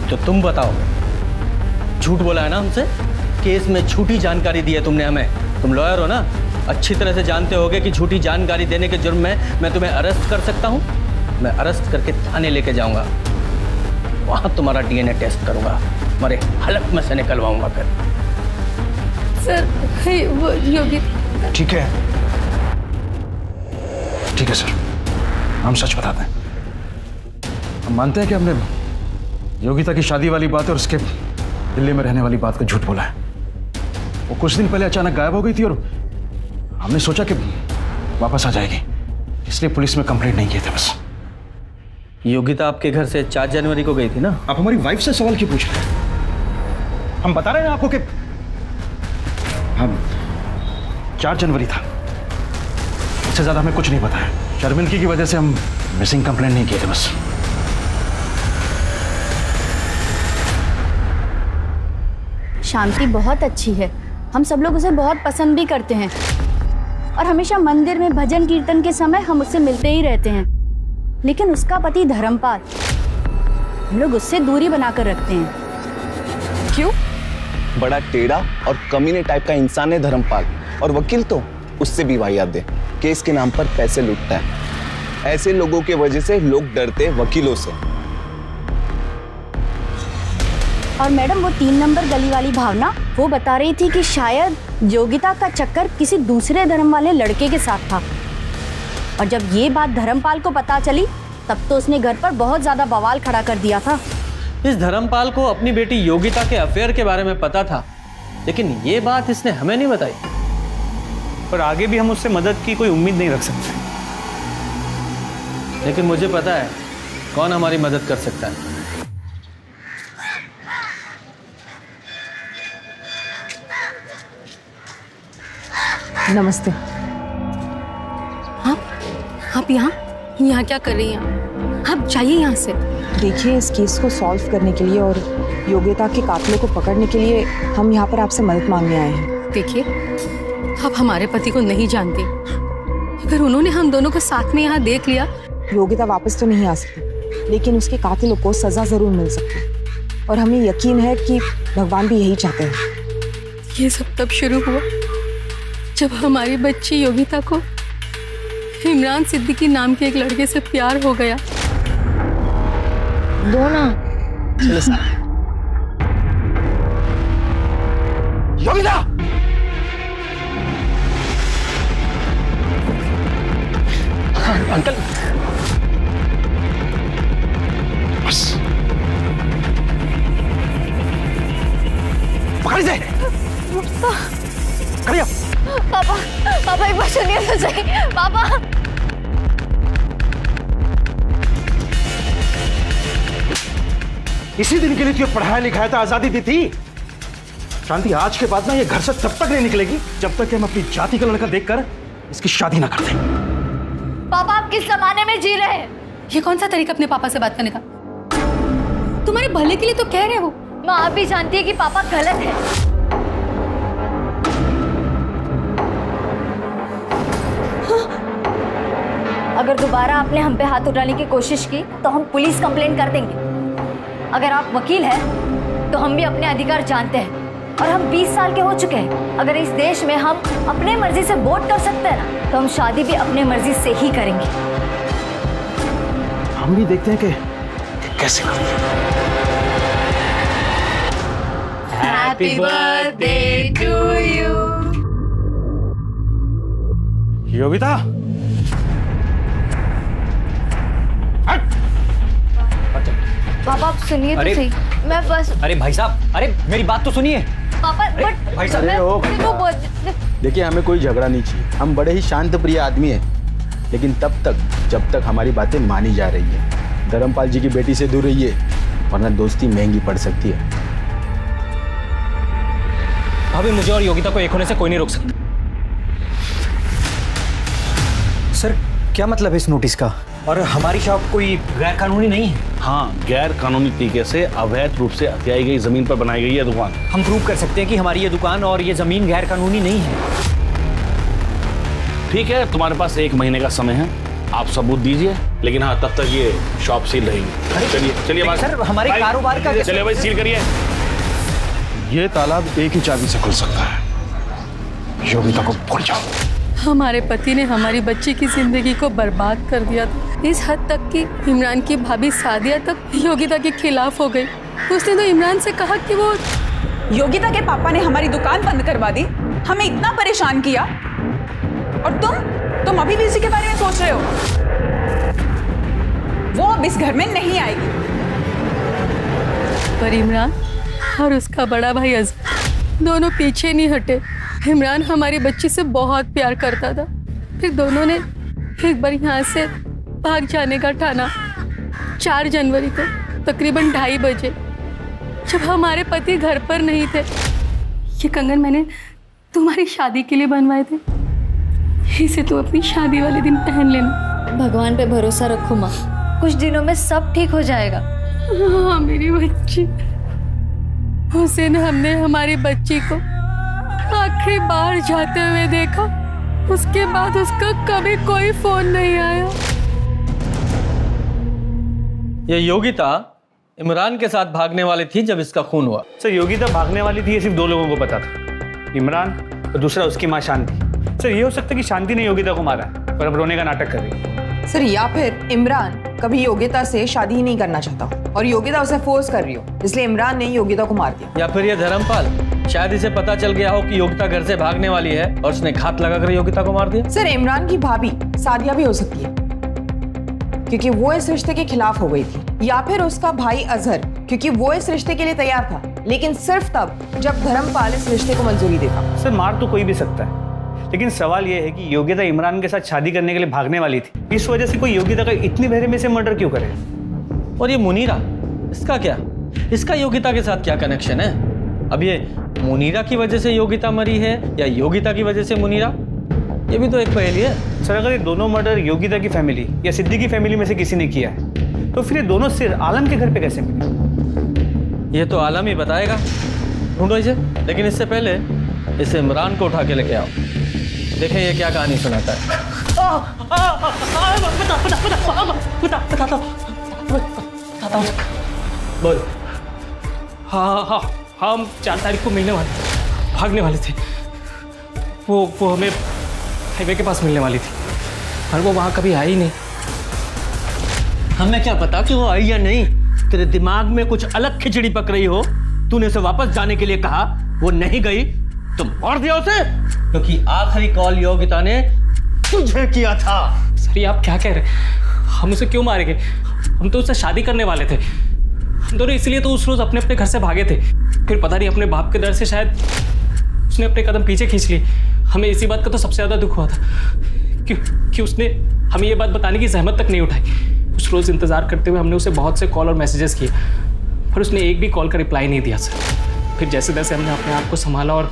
तो तुम बताओ। झूठ बोला है ना हमसे? केस में झूठी जानकारी दी है तुमने हमें। तुम लॉयर हो ना, अच्छी तरह से जानते होगे कि झूठी जानकारी देने के जुर्म में मैं तुम्हें अरेस्ट कर सकता हूं। मैं अरेस्ट करके थाने लेके जाऊंगा, वहां तुम्हारा डीएनए टेस्ट करूंगा, तुम्हारे हलक में से निकलवाऊंगा। फिर सर वो योगिता। ठीक है सर, हम सच बताते हैं। हम मानते हैं कि हमने योगिता की शादी वाली बात और उसके दिल्ली में रहने वाली बात को झूठ बोला है। वो कुछ दिन पहले अचानक गायब हो गई थी और हमने सोचा कि वापस आ जाएगी, इसलिए पुलिस में कंप्लेंट नहीं किए थे। बस योगिता आपके घर से 4 जनवरी को गई थी ना? आप हमारी वाइफ से सवाल क्यों पूछ रहे हैं? हम बता रहे हैं आपको कि 4 जनवरी था। इससे ज्यादा हमें कुछ नहीं पता है। शर्मिंदगी की वजह से हम मिसिंग कंप्लेंट नहीं किए थे बस। शांति बहुत अच्छी है, हम सब लोग उसे बहुत पसंद भी करते हैं और हमेशा मंदिर में भजन कीर्तन के समय हम उससे मिलते ही रहते हैं। लेकिन उसका पति धर्मपाल, हम लोग उससे दूरी बनाकर रखते हैं। क्यों? बड़ा टेढ़ा और कमीने टाइप का इंसान है धर्मपाल, और वकील तो उससे भी वाहियात है। केस के नाम पर पैसे लूटता है। ऐसे लोगों की वजह से लोग डरते हैं वकीलों से। और मैडम वो 3 नंबर गली वाली भावना, वो बता रही थी कि शायद योगिता का चक्कर किसी दूसरे धर्म वाले लड़के के साथ था। और जब ये बात धर्मपाल को पता चली तब तो उसने घर पर बहुत ज्यादा बवाल खड़ा कर दिया था। इस धर्मपाल को अपनी बेटी योगिता के अफेयर के बारे में पता था, लेकिन ये बात इसने हमें नहीं बताई। पर आगे भी हम उससे मदद की कोई उम्मीद नहीं रख सकते। लेकिन मुझे पता है कौन हमारी मदद कर सकता है। नमस्ते। आप यहाँ क्या कर रही हैं? आप जाइए यहाँ से। देखिए, इस केस को सॉल्व करने के लिए और योगिता के कातिलों को पकड़ने के लिए हम यहाँ पर आपसे मदद मांगने आए हैं। देखिए, आप हमारे पति को नहीं जानती। अगर उन्होंने हम दोनों को साथ में यहाँ देख लिया, योगिता वापस तो नहीं आ सकती, लेकिन उसके कातिलों को सजा जरूर मिल सकती। और हमें यकीन है कि भगवान भी यही चाहते हैं। ये सब तब शुरू हुआ जब हमारी बच्ची योगिता को इमरान सिद्दीकी नाम के एक लड़के से प्यार हो गया। दो ना। योगिता! अंकल बस पकड़ी से खड़िया। पापा, पापा एक बार सुनिए तो सही। पापा, इसी दिन के लिए तुझे पढ़ाया लिखाया था, आजादी दी थी। शांति, आज के बाद ना ये घर से तब तक नहीं निकलेगी जब तक कि हम अपनी जाति का लड़का देखकर इसकी शादी ना कर दें। पापा आप किस जमाने में जी रहे हैं? ये कौन सा तरीका अपने पापा से बात करने का? तुम्हारे भले के लिए तो कह रहे हो। माँ आप भी जानती है कि पापा गलत है। अगर दोबारा आपने हम पे हाथ उठाने की कोशिश की तो हम पुलिस कंप्लेंट कर देंगे। अगर आप वकील हैं तो हम भी अपने अधिकार जानते हैं और हम 20 साल के हो चुके हैं। अगर इस देश में हम अपने मर्जी से वोट कर सकते हैं ना, तो हम शादी भी अपने मर्जी से ही करेंगे। हम भी देखते हैं कि कैसे करेंगे। Happy birthday to you. Yogita, पापा आप सुनिए तो सही। मैं बस। अरे भाई साहब, अरे मेरी बात तो सुनिए। पापा बट भाई साहब, देखिए हमें कोई झगड़ा नहीं चाहिए। हम बड़े ही शांत प्रिय आदमी हैं, लेकिन तब तक जब तक हमारी बातें मानी जा रही है। धर्मपाल जी की बेटी से दूर रहिए, वरना दोस्ती महंगी पड़ सकती है। भाभी, मुझे और योगिता को एक होने से कोई नहीं रोक सकता। सर, क्या मतलब है इस नोटिस का? और हमारी शॉप कोई गैर कानूनी नहीं है? हाँ, गैर कानूनी तरीके से अवैध रूप से हथियाई गई जमीन पर बनाई गई है दुकान। हम प्रूव कर सकते हैं कि हमारी ये दुकान और ये जमीन गैर कानूनी नहीं है। ठीक है, तुम्हारे पास 1 महीने का समय है, आप सबूत दीजिए। लेकिन हाँ, तब तक ये शॉप सील रहेगी। चलिए चलिए सर, हमारे कारोबार का चलिए भाई, सील करिए। ये तालाब एक ही चाबी से खुल सकता है। योगिता को भूल जाओ। हमारे पति ने हमारी बच्ची की जिंदगी को बर्बाद कर दिया था, इस हद तक कि इमरान की भाभी सादिया तक योगिता के खिलाफ हो गई। उसने तो इमरान से कहा कि वो योगिता के पापा ने हमारी दुकान बंद करवा दी, हमें इतना परेशान किया, और तुम अभी भी इसी के बारे में सोच रहे हो। वो अब इस घर में नहीं आएगी। पर इमरान और उसका बड़ा भाई अज़हर दोनों पीछे नहीं हटे। इमरान हमारी बच्ची से बहुत प्यार करता था, फिर दोनों ने एक बार यहाँ से भाग जाने का ठाना। 4 जनवरी को तकरीबन 2:30 बजे, जब हमारे पति घर पर नहीं थे। ये कंगन मैंने तुम्हारी शादी के लिए बनवाए थे, इसे तुम अपनी शादी वाले दिन पहन लेना। भगवान पे भरोसा रखो माँ, कुछ दिनों में सब ठीक हो जाएगा। हाँ मेरी बच्ची। उस दिन हमने हमारी बच्ची को आखिरी बार जाते हुए देखा, उसके बाद उसका कभी कोई फोन नहीं आया। ये योगिता इमरान के साथ भागने वाली थी जब इसका खून हुआ। सर योगिता भागने वाली थी ये सिर्फ 2 लोगों को पता था, इमरान और दूसरा उसकी माँ शांति। सर ये हो सकता है कि शांति ने योगिता को मारा है और अब रोने का नाटक कर रही है। सर या फिर इमरान कभी योगिता से शादी ही नहीं करना चाहता और योगिता उसे फोर्स कर रही हो, इसलिए इमरान ने योगिता को मार दिया। या फिर ये धर्मपाल, शायद इसे पता चल गया हो कि योगिता घर से भागने वाली है और उसने घात लगाकर योगिता को मार दिया। सर इमरान की भाभी सादिया भी हो सकती है, क्योंकि वो इस रिश्ते के खिलाफ हो गई थी। या फिर उसका भाई अजहर, क्योंकि वो इस रिश्ते के लिए तैयार था, लेकिन सिर्फ तब जब धर्मपाल इस रिश्ते को मंजूरी देता। सर मार तो कोई भी सकता है, लेकिन सवाल यह है कि योगिता इमरान के साथ शादी करने के लिए भागने वाली थी, इस वजह से कोई योगिता का इतनी बेरहमी से मर्डर क्यों करे? और ये मुनीरा, इसका क्या, इसका योगिता के साथ क्या कनेक्शन है? अब ये मुनीरा की वजह से योगिता मरी है या योगिता की वजह से मुनीरा, ये भी तो एक पहेली है। सर अगर ये दोनों मर्डर योगिता की फैमिली या सिद्दीकी की फैमिली में से किसी ने किया है, तो फिर ये दोनों सिर आलम के घर पे कैसे मिले? ये तो आलम ही बताएगा, ढूंढो इसे। लेकिन इससे पहले इसे इमरान को उठा के लेके आओ, देखें ये क्या कहानी सुनाता है। बोल। हाँ, हम 4 तारीख को मिलने वाले थे, भागने वाले थे। वो हमें हाईवे के पास मिलने वाली थी, पर वो वहाँ कभी आई नहीं। हमें क्या पता कि वो आई या नहीं, तेरे दिमाग में कुछ अलग खिचड़ी पक रही हो। तूने उसे वापस जाने के लिए कहा, वो नहीं गई तो मार दिया उसे, क्योंकि आखिरी कॉल योगिता ने तुझे किया था। सर ये आप क्या कह रहे हैं? हम उसे क्यों मारेंगे? हम तो उससे शादी करने वाले थे। हम दोनों इसलिए तो उस रोज अपने अपने घर से भागे थे। फिर पता नहीं अपने बाप के डर से शायद उसने अपने कदम पीछे खींच लिए। हमें इसी बात का तो सबसे ज्यादा दुख हुआ था कि उसने हमें ये बात बताने की जहमत तक नहीं उठाई। उस रोज इंतजार करते हुए हमने उसे बहुत से कॉल और मैसेजेस किए, पर उसने एक भी कॉल का रिप्लाई नहीं दिया सर। फिर जैसे जैसे हमने अपने आप को संभाला और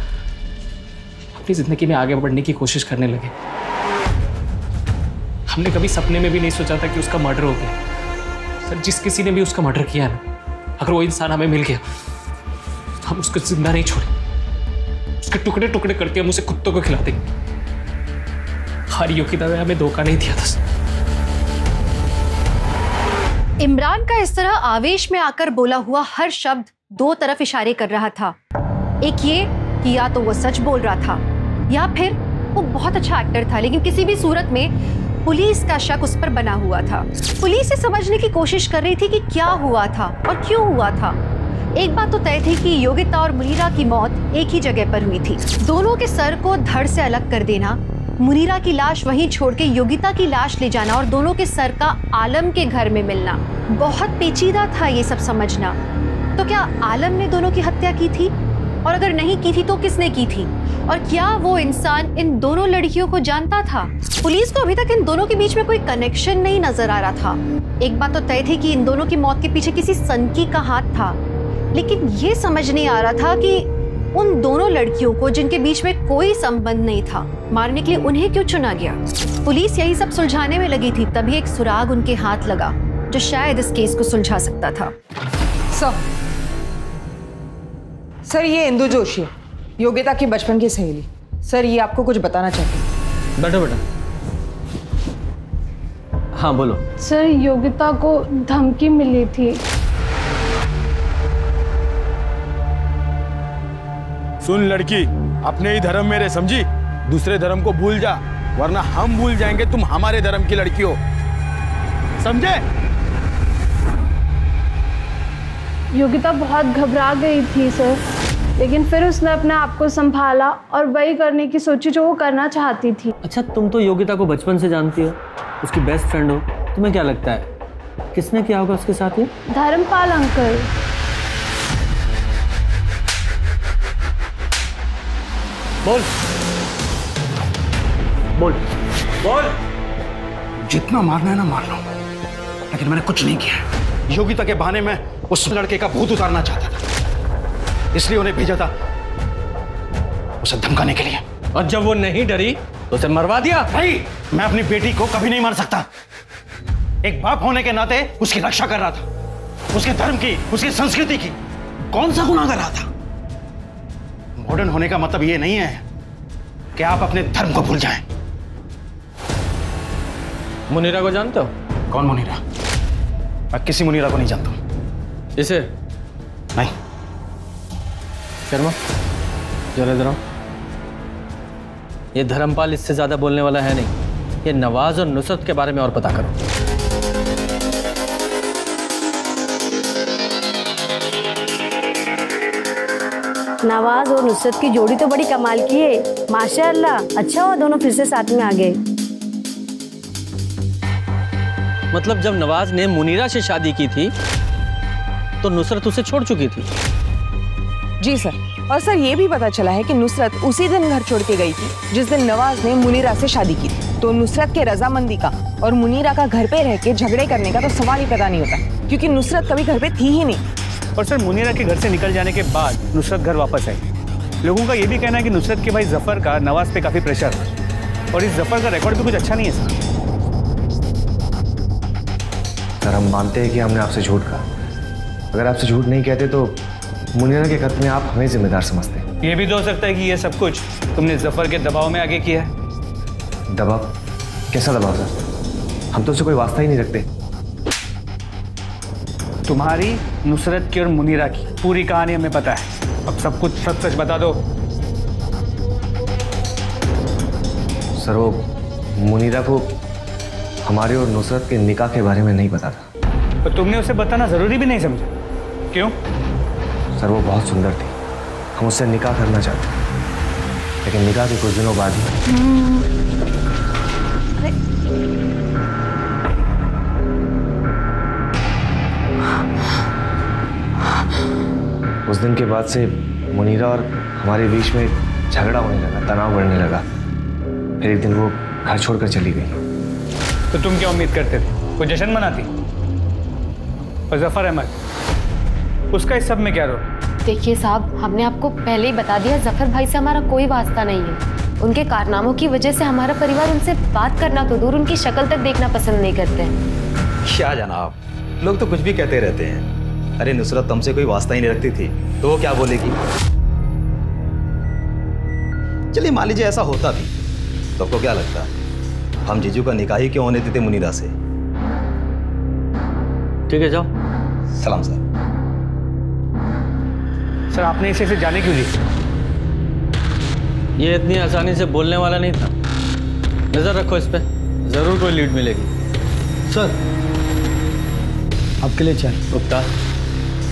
अपनी जिंदगी में आगे बढ़ने की कोशिश करने लगे, हमने कभी सपने में भी नहीं सोचा था कि उसका मर्डर हो गया। सर जिस किसी ने भी उसका मर्डर किया ना, अगर वो इंसान हमें मिल गया, हम उसको जिंदा नहीं छोड़े, उसके टुकड़े टुकड़े करके हम उसे कुत्तों को खिला देंगे। हमारी योगिता ने हमें धोखा नहीं दिया था। इमरान का इस तरह आवेश में आकर बोला हुआ हर शब्द 2 तरफ इशारे कर रहा था। एक ये कि या तो वो सच बोल रहा था या फिर वो बहुत अच्छा एक्टर था, लेकिन किसी भी सूरत में पुलिस का शक उस पर बना हुआ था। पुलिस ये समझने की कोशिश कर रही थी कि क्या हुआ था और क्यों हुआ था। एक बात तो तय थी कि योगिता और मुनीरा की मौत एक ही जगह पर हुई थी। दोनों के सर को धड़ से अलग कर देना, मुनीरा की लाश वहीं छोड़ के योगिता की लाश ले जाना और दोनों के सर का आलम के घर में मिलना, बहुत पेचीदा था ये सब समझना। तो क्या आलम ने दोनों की हत्या की थी? और अगर नहीं की थी तो किसने की थी? और क्या वो इंसान इन दोनों लड़कियों को जानता था? पुलिस को अभी तक इन दोनों के बीच में कोई कनेक्शन नहीं नजर आ रहा था। एक बात तो तय थी कि इन दोनों की मौत के पीछे किसी सनकी का हाथ था, लेकिन ये समझ नहीं आ रहा था कि उन दोनों लड़कियों को, जिनके बीच में कोई संबंध नहीं था, मारने के लिए उन्हें क्यों चुना गया। पुलिस यही सब सुलझाने में लगी थी, तभी एक सुराग उनके हाथ लगा जो शायद इस केस को सुलझा सकता था। सर ये इंदु जोशी, योगिता की बचपन की सहेली। सर ये आपको कुछ बताना चाहती है। बैठो बेटा। हाँ बोलो। सर योगिता को धमकी मिली थी। सुन लड़की, अपने ही धर्म में रह, समझी? दूसरे धर्म को भूल जा, वरना हम भूल जाएंगे तुम हमारे धर्म की लड़की हो, समझे? योगिता बहुत घबरा गई थी सर, लेकिन फिर उसने अपने आप को संभाला और वही करने की सोची जो वो करना चाहती थी। अच्छा, तुम तो योगिता को बचपन से जानती हो, उसकी बेस्ट फ्रेंड हो, तुम्हें क्या लगता है किसने किया होगा उसके साथ ये? धर्मपाल अंकल। बोल बोल बोल। जितना मारना है ना मार लो, लेकिन मैंने कुछ नहीं किया। योगिता के बहाने में उस लड़के का भूत उतारना चाहता था, इसलिए उन्हें भेजा था उसे धमकाने के लिए। और जब वो नहीं डरी तो उसे मरवा दिया। नहीं, मैं अपनी बेटी को कभी नहीं मार सकता। एक बाप होने के नाते उसकी रक्षा कर रहा था, उसके धर्म की, उसकी संस्कृति की। कौन सा गुनाह कर रहा था? मॉडर्न होने का मतलब ये नहीं है कि आप अपने धर्म को भूल जाएं। मुनीरा को जानते हो? कौन मुनीरा? मैं किसी मुनीरा को नहीं जानता हूं। इसे? नहीं। शर्मा, जरा इधर आओ। ये धर्मपाल इससे ज्यादा बोलने वाला है नहीं। ये नवाज और नुसरत के बारे में और पता करो। नवाज और नुसरत की जोड़ी तो बड़ी कमाल की है, माशाअल्लाह। अच्छा हुआ दोनों फिर से साथ में आ गए। मतलब जब नवाज ने मुनीरा से शादी की थी तो नुसरत उसे छोड़ चुकी थी। जी सर, और सर ये भी पता चला है कि नुसरत उसी दिन घर छोड़ के गई थी जिस दिन नवाज ने मुनीरा से शादी की थी। तो नुसरत के रजामंदी का और मुनीरा का घर पे रह के झगड़े करने का तो सवाल ही पैदा नहीं होता, क्योंकि नुसरत कभी घर पे थी ही नहीं। और सर मुनीरा के घर से निकल जाने के बाद नुसरत घर वापस आई। लोगों का ये भी कहना है कि नुसरत के भाई जफर का नवाज पे काफी प्रेशर है और इस जफर का रिकॉर्ड भी कुछ अच्छा नहीं है सर। हम मानते हैं कि हमने आपसे झूठ कहा। अगर आपसे झूठ नहीं कहते तो मुनीरा के कत्ल में आप हमें जिम्मेदार समझते हैं। ये भी तो हो सकता है कि ये सब कुछ तुमने जफर के दबाव में आगे किया है। दबाव? कैसा दबाव सर? हम तो उससे कोई वास्ता ही नहीं रखते। तुम्हारी, नुसरत की और मुनीरा की पूरी कहानी हमें पता है। अब सब कुछ सच सच बता दो। सर वो मुनीरा को हमारे और नुसरत के निकाह के बारे में नहीं पता था। तो तुमने उसे बताना जरूरी भी नहीं समझा? क्यों? सर वो बहुत सुंदर थी, हम उससे निकाह करना चाहते, लेकिन निकाह के कुछ दिनों बाद ही उस दिन के बाद से मुनीरा और हमारे बीच में झगड़ा होने लगा, तनाव बढ़ने लगा। फिर एक दिन वो घर छोड़कर चली गई। तो तुम क्या उम्मीद करते थे? कोई जश्न मनाती? और जफर अहमद, उसका इस सब में क्या रोल? देखिए साहब, हमने आपको पहले ही बता दिया, जफर भाई से हमारा कोई वास्ता नहीं है। उनके कारनामों की वजह से हमारा परिवार उनसे बात करना तो दूर, उनकी शक्ल तक देखना पसंद नहीं करते। क्या जनाब, लोग तो कुछ भी कहते रहते हैं। अरे नुसरत तुमसे कोई वास्ता ही नहीं रखती थी तो वो क्या बोलेगी? चलिए मान लीजिए ऐसा होता भी तो आपको क्या लगता हम जीजू का निकाह ही क्यों होने देते मुनीरा से? ठीक है जाओ। सलाम सर। सर आपने इसे जाने क्यों दी? ये इतनी आसानी से बोलने वाला नहीं था। नजर रखो इस पे, जरूर कोई लीड मिलेगी। सर आपके लिए चाय। गुप्ता,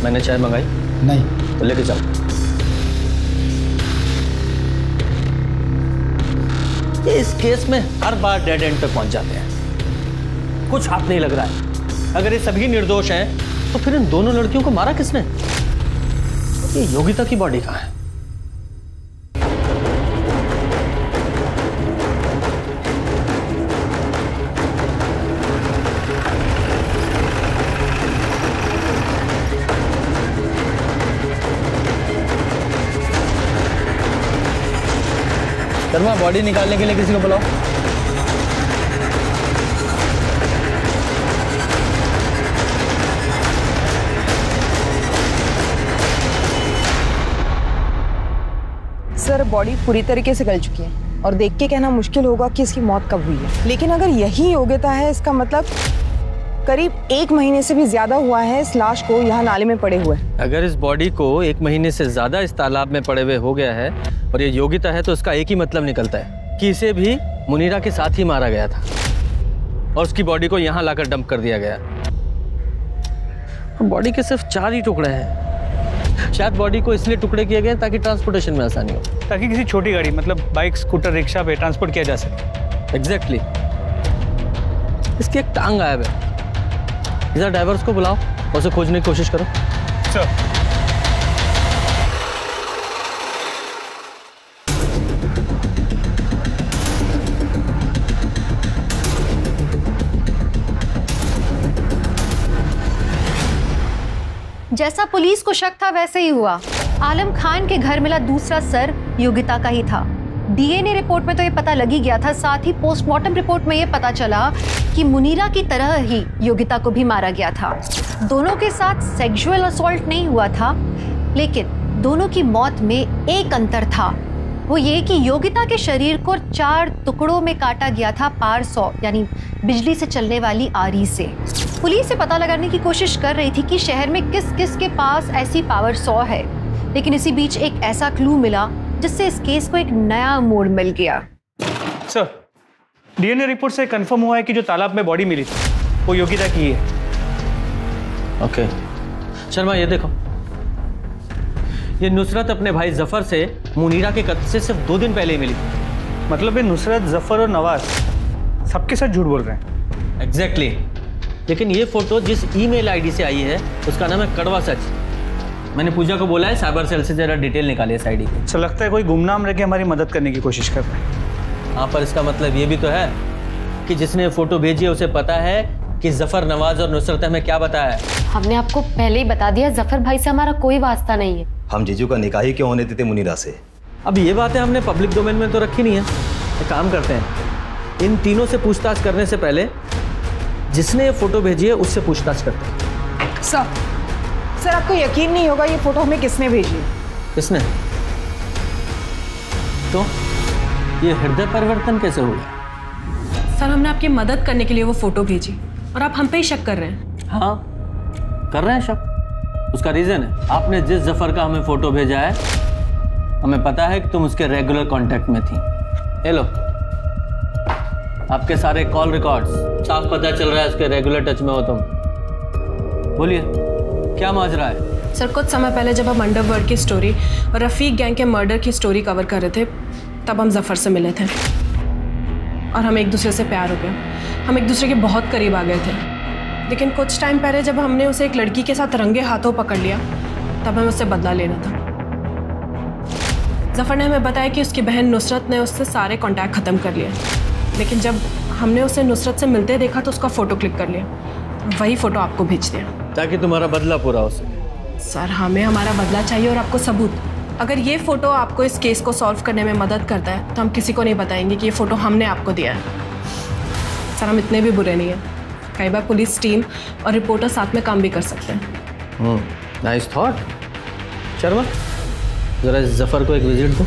मैंने चाय मंगाई? नहीं। तो लेके चल। ये इस केस में हर बार डेड एंड पे पहुंच जाते हैं। कुछ हाथ नहीं लग रहा है। अगर ये सभी निर्दोष हैं तो फिर इन दोनों लड़कियों को मारा किसने? ये योगिता की बॉडी कहाँ है? शर्मा, बॉडी निकालने के लिए किसी को बुलाओ। सर बॉडी पूरी तरीके से गल चुकी है और देख के कहना मुश्किल होगा कि इसकी मौत कब हुई है, लेकिन अगर यही योग्यता है, इसका मतलब करीब 1 महीने से भी ज्यादा हुआ है इस लाश को यहाँ नाले में पड़े हुए। अगर इस बॉडी को 1 महीने से ज्यादा इस तालाब में पड़े हुए हो गया है और ये योगिता है तो इसका एक ही मतलब निकलता है कि इसे भी मुनीरा के साथ ही मारा गया था और उसकी बॉडी को यहाँ लाकर डंप कर दिया गया। बॉडी के सिर्फ 4 ही टुकड़े हैं। शायद बॉडी को इसलिए टुकड़े किए गए ताकि ट्रांसपोर्टेशन में आसानी हो, ताकि किसी छोटी गाड़ी मतलब बाइक, स्कूटर, रिक्शा पे ट्रांसपोर्ट किया जा सके। एग्जैक्टली। इसकी एक टांग गायब है। इधर ड्राइवर्स को बुलाओ और उसे खोजने की कोशिश करो। सर जैसा पुलिस को शक था वैसे ही हुआ। आलम खान के घर मिला दूसरा सर योगिता का ही था। डीएनए रिपोर्ट में तो ये पता लग ही गया था, साथ ही पोस्टमार्टम रिपोर्ट में ये पता चला कि मुनीरा की तरह ही योगिता को भी मारा गया था। दोनों के साथ सेक्सुअल असॉल्ट नहीं हुआ था, लेकिन दोनों की मौत में एक अंतर था, वो ये कि योगिता के शरीर को 4 टुकड़ों में काटा गया था पावर सॉ यानी बिजली से चलने वाली आरी से। पुलिस से पता लगाने की कोशिश कर रही थी कि शहर में किस किस के पास ऐसी पावर सॉ है, लेकिन इसी बीच एक ऐसा क्लू मिला जिससे इस केस को एक नया मोड़ मिल गया। सर, डीएनए रिपोर्ट से कंफर्म हुआ है कि जो तालाब में बॉडी मिली थी वो योगिता की है। ओके शर्मा, ये देखो, ये नुसरत अपने भाई जफर से मुनीरा के कत्ल से सिर्फ 2 दिन पहले ही मिली। मतलब ये नुसरत, जफर और नवाज सबके साथ झूठ बोल रहे हैं। एग्जैक्टली। लेकिन ये फोटो जिस ईमेल आईडी से आई है उसका नाम है कड़वा सच। मैंने पूजा को बोला है साइबर सेल से जरा डिटेल निकालिए इस आईडी की। सर, लगता है कोई गुमनाम रह के हमारी मदद करने की कोशिश कर रहा है। हाँ, पर इसका मतलब ये भी तो है कि जिसने फोटो भेजी है उसे पता है कि जफर, नवाज और नुसरत हमें क्या बताया है। हमने आपको पहले ही बता दिया, जफर भाई से हमारा कोई वास्ता नहीं है। हम जीजू का निकाह ही क्यों होने देते मुनीरा से? अब ये बातें हमने पब्लिक डोमेन में तो रखी नहीं है। एक काम करते हैं, इन तीनों से पूछताछ करने से पहले जिसने ये फोटो भेजी है उससे पूछताछ करते हैं। सर आपको यकीन नहीं होगा ये फोटो हमें किसने भेजी है। किसने? तो ये हृदय परिवर्तन कैसे हो गया? सर, हमने आपकी मदद करने के लिए वो फोटो भेजी और आप हम पे ही शक कर रहे हैं। हाँ, कर रहे हैं शक। उसका रीजन है, आपने जिस जफर का हमें फोटो भेजा है हमें पता है कि तुम उसके रेगुलर कांटेक्ट में थी। ये लो, आपके सारे कॉल रिकॉर्ड्स, साफ पता चल रहा है उसके रेगुलर टच में हो तुम। बोलिए, क्या माजरा है? सर, कुछ समय पहले जब हम अंडरवर्ल्ड की स्टोरी और रफीक गैंग के मर्डर की स्टोरी कवर कर रहे थे तब हम जफर से मिले थे और हम एक दूसरे से प्यार हो गया। हम एक दूसरे के बहुत करीब आ गए थे, लेकिन कुछ टाइम पहले जब हमने उसे एक लड़की के साथ रंगे हाथों पकड़ लिया तब हमें उससे बदला लेना था। जफर ने हमें बताया कि उसकी बहन नुसरत ने उससे सारे कॉन्टैक्ट ख़त्म कर लिए, लेकिन जब हमने उसे नुसरत से मिलते देखा तो उसका फ़ोटो क्लिक कर लिया, वही फ़ोटो आपको भेज दिया ताकि तुम्हारा बदला पूरा हो सके। सर, हमें हमारा बदला चाहिए और आपको सबूत। अगर ये फ़ोटो आपको इस केस को सॉल्व करने में मदद करता है तो हम किसी को नहीं बताएंगे कि ये फ़ोटो हमने आपको दिया है। सर, हम इतने भी बुरे नहीं हैं। कई बार पुलिस टीम और रिपोर्टर साथ में काम भी कर सकते हैं। Nice thought. शर्मा, जरा इस जफर को एक विजिट दो।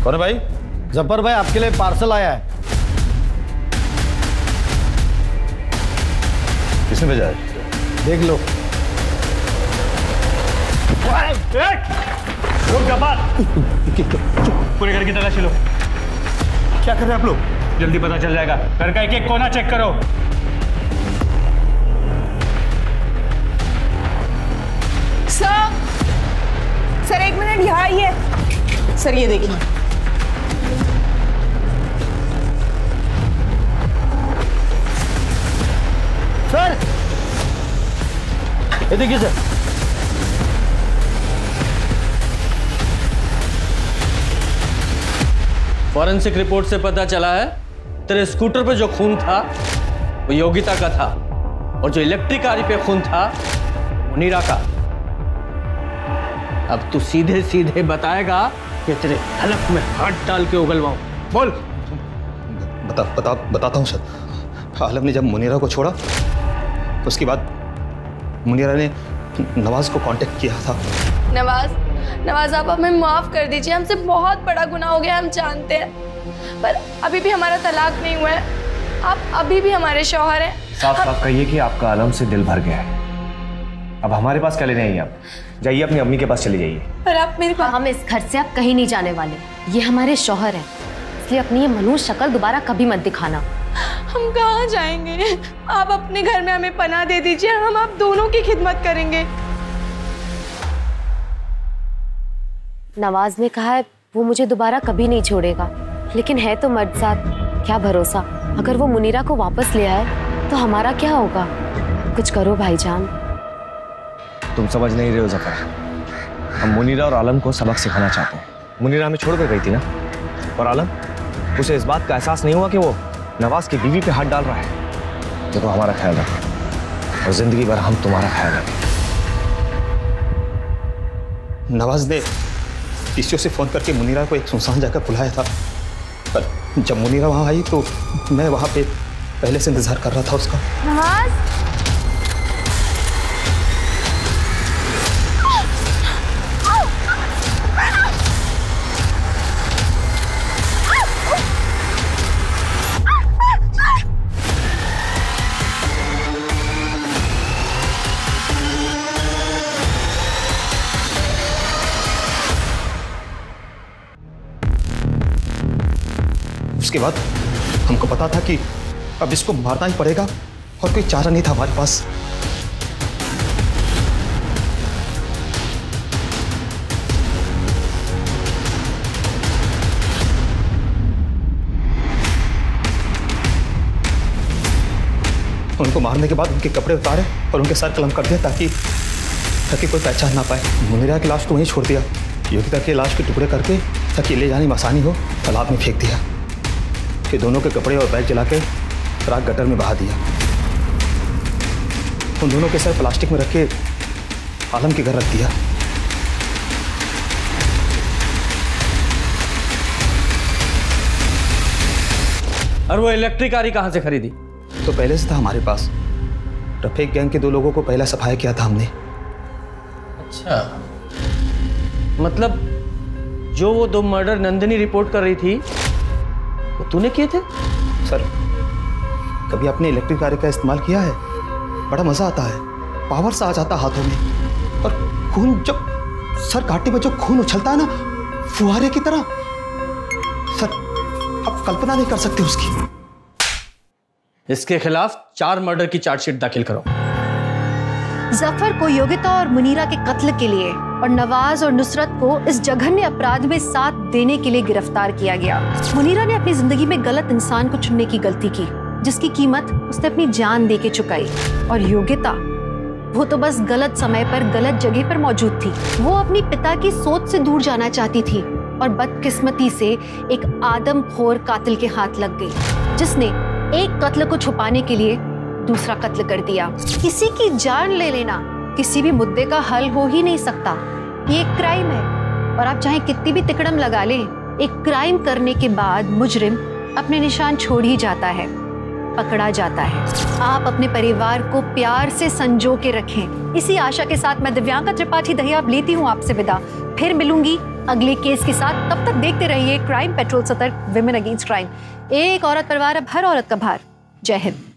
कौन है भाई? जफर भाई, आपके लिए पार्सल आया है। किसने भेजा है? देख लो। पूरे घर की तलाशी लो। क्या कर रहे हैं आप लोग? जल्दी पता चल जाएगा। घर का एक एक कोना चेक करो। सर 1 मिनट यहाँ आइए। सर ये देखिए। सर ये देखिए सर। फॉरेंसिक रिपोर्ट से पता चला है तेरे स्कूटर पे जो खून था वो योगिता का था और जो इलेक्ट्रिक आरी पे खून था मुनीरा का। अब तू सीधे सीधे बताएगा कि तेरे हलक में हाथ डाल के उगलवाऊं। बोल। बताता हूँ सर। आलम ने जब मुनीरा को छोड़ा उसके बाद मुनीरा ने नवाज को कांटेक्ट किया था। नवाज आप हमें माफ कर दीजिए, हमसे बहुत बड़ा गुनाह हो गया, हम जानते हैं, पर अभी भी हमारा तलाक नहीं हुआ है। आप अभी भी हमारे शौहर हैं। साफ कहिए कि आपका आलम से दिल भर गया है। अब हमारे पास क्या लेने आइए? आप जाइए, अपनी अम्मी के पास चली जाइए। पर आप मेरे पास। हम इस घर से आप कहीं नहीं जाने वाले, ये हमारे शौहर हैं, इसलिए अपनी ये मनुष्य शक्ल दोबारा कभी मत दिखाना। हम कहाँ जाएंगे? आप अपने घर में हमें पनाह दे दीजिए, हम आप दोनों की खिदमत करेंगे। नवाज ने कहा है वो मुझे दोबारा कभी नहीं छोड़ेगा, लेकिन है तो मर्द साथ, क्या भरोसा, अगर वो मुनीरा को वापस ले आए तो हमारा क्या होगा? कुछ करो भाईजान। तुम समझ नहीं रहे हो जफर, हम मुनीरा और आलम को सबक सिखाना चाहते हैं। मुनीरा हमें छोड़कर गई थी ना, और आलम, उसे इस बात का एहसास नहीं हुआ कि वो नवाज की बीवी पे हाथ डाल रहा है। देखो, हमारा ख्याल रखो और जिंदगी भर हम तुम्हारा ख्याल रखें। नवाज ने पीसीओ से फोन करके मुनीरा को एक सुनसान जगह बुलाया था, पर जब मुनीरा वहां आई तो मैं वहां पे पहले से इंतजार कर रहा था उसका। नवाज, उसके बाद हमको पता था कि अब इसको मारना ही पड़ेगा और कोई चारा नहीं था हमारे पास। उनको मारने के बाद उनके कपड़े उतारे और उनके सर कलम कर दिया ताकि कोई पहचान ना पाए। मुनीरा की लाश को वहीं छोड़ दिया, योगिता की लाश के टुकड़े करके ताकि ले जाने में आसानी हो तालाब में फेंक दिया। फिर दोनों के कपड़े और बैग जला के राख गटर में बहा दिया। उन दोनों के सर प्लास्टिक में रख के आलम के घर रख दिया। और वो इलेक्ट्रिक आरी कहां से खरीदी? तो पहले से था हमारे पास। रफीक गैंग के 2 लोगों को पहला सफाया किया था हमने। अच्छा, मतलब जो वो 2 मर्डर नंदिनी रिपोर्ट कर रही थी वो तूने किए थे? सर, कभी आपने इलेक्ट्रिक आरी का इस्तेमाल किया है? बड़ा मजा आता है, पावर सा आ जाता हाथों में, और खून जब सर काटने पर जो खून उछलता है ना फुहारे की तरह, सर आप कल्पना नहीं कर सकते उसकी। इसके खिलाफ 4 मर्डर की चार्जशीट दाखिल करो। जफर को योगिता और मुनीरा के कत्ल के लिए और नवाज और नुसरत को इस जघन्य अपराध में साथ देने के लिए गिरफ्तार किया गया। मुनीरा ने अपनी जिंदगी में गलत इंसान को चुनने की गलती की, जिसकी कीमत उसने अपनी जान दे के चुकाई। और योगिता, वो तो बस गलत समय पर गलत जगह पर मौजूद थी। वो अपनी पिता की सोच से दूर जाना चाहती थी और बदकिस्मती से एक आदमखोर कातिल के हाथ लग गई, जिसने एक कत्ल को छुपाने के लिए दूसरा कत्ल कर दिया। किसी की जान ले लेना किसी भी मुद्दे का हल हो ही नहीं सकता। ये एक क्राइम है और आप चाहे कितनी भी तिकड़म लगा लें, एक क्राइम करने के बाद मुजरिम अपने निशान छोड़ ही जाता है, पकड़ा जाता है। आप अपने परिवार को प्यार से संजो के रखें। इसी आशा के साथ मैं दिव्यांका त्रिपाठी दहिया लेती हूँ आपसे विदा। फिर मिलूंगी अगले केस के साथ। तब तक देखते रहिए क्राइम पेट्रोल सतर्क, विमेन अगेंस्ट क्राइम। एक औरत परिवार, अब हर औरत का भार। जय हिंद।